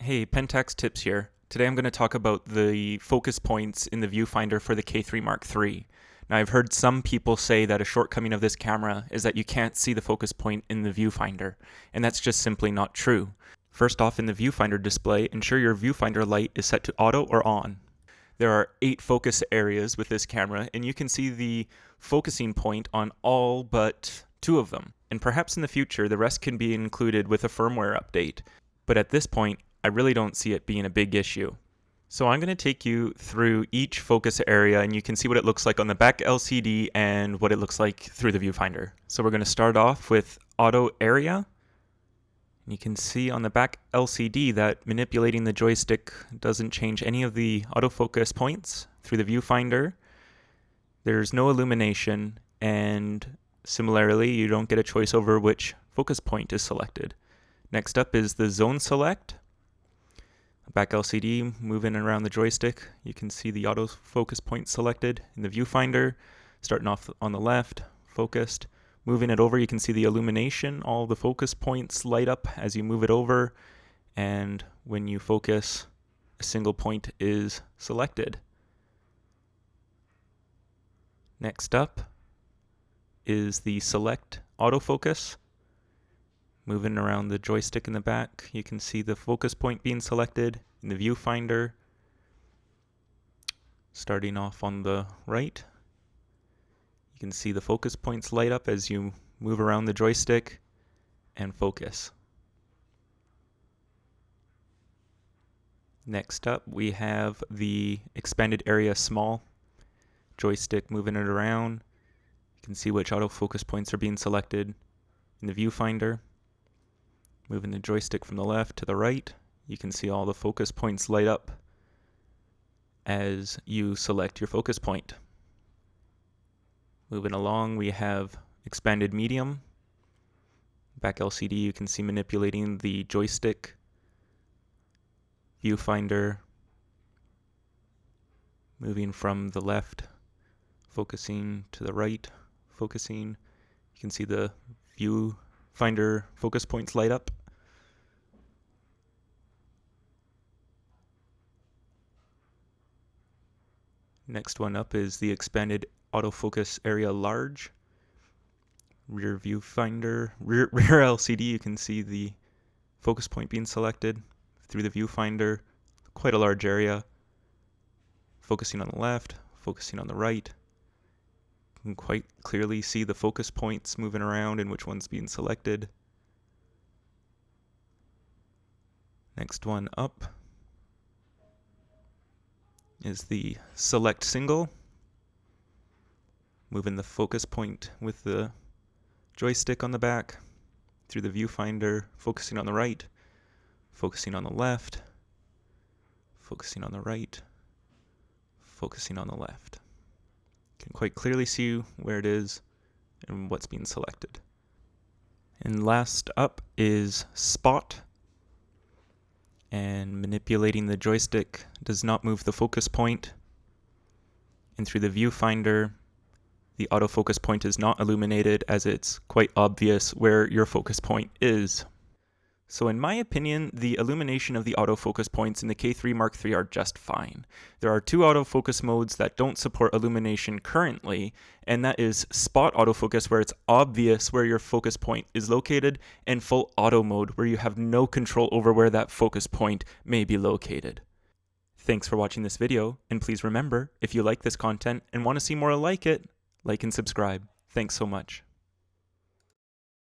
Hey, Pentax tips here. Today I'm going to talk about the focus points in the viewfinder for the K-3 Mark III. Now I've heard some people say that a shortcoming of this camera is that you can't see the focus point in the viewfinder, and that's just simply not true. First off, in the viewfinder display, ensure your viewfinder light is set to auto or on. There are 8 focus areas with this camera, and you can see the focusing point on all but 2 of them. And perhaps in the future, the rest can be included with a firmware update. But at this point, I really don't see it being a big issue. So I'm going to take you through each focus area and you can see what it looks like on the back LCD and what it looks like through the viewfinder. So we're going to start off with auto area. You can see on the back LCD that manipulating the joystick doesn't change any of the autofocus points through the viewfinder. There's no illumination, and similarly you don't get a choice over which focus point is selected. Next up is the zone select. Back LCD, moving around the joystick, you can see the autofocus point selected in the viewfinder. Starting off on the left, focused. Moving it over, you can see the illumination. All the focus points light up as you move it over. And when you focus, a single point is selected. Next up is the select autofocus. Moving around the joystick in the back, you can see the focus point being selected in the viewfinder. Starting off on the right, you can see the focus points light up as you move around the joystick and focus. Next up, we have the expanded area small joystick, moving it around. You can see which autofocus points are being selected in the viewfinder. Moving the joystick from the left to the right, you can see all the focus points light up as you select your focus point. Moving along, we have expanded medium. Back LCD, you can see manipulating the joystick, viewfinder, moving from the left, focusing to the right, focusing. You can see the viewfinder focus points light up. Next one up is the expanded autofocus area large. Rear viewfinder, rear LCD, you can see the focus point being selected through the viewfinder. Quite a large area. Focusing on the left, focusing on the right. You can quite clearly see the focus points moving around and which one's being selected. Next one up is the select single. Moving the focus point with the joystick on the back through the viewfinder, focusing on the right, focusing on the left, focusing on the right, focusing on the left. You can quite clearly see where it is and what's being selected. And last up is spot. And manipulating the joystick does not move the focus point. And through the viewfinder, the autofocus point is not illuminated, as it's quite obvious where your focus point is. So in my opinion, the illumination of the autofocus points in the K-3 Mark III are just fine. There are 2 autofocus modes that don't support illumination currently, and that is spot autofocus, where it's obvious where your focus point is located, and full auto mode, where you have no control over where that focus point may be located. Thanks for watching this video, and please remember, if you like this content and want to see more like it, like and subscribe. Thanks so much.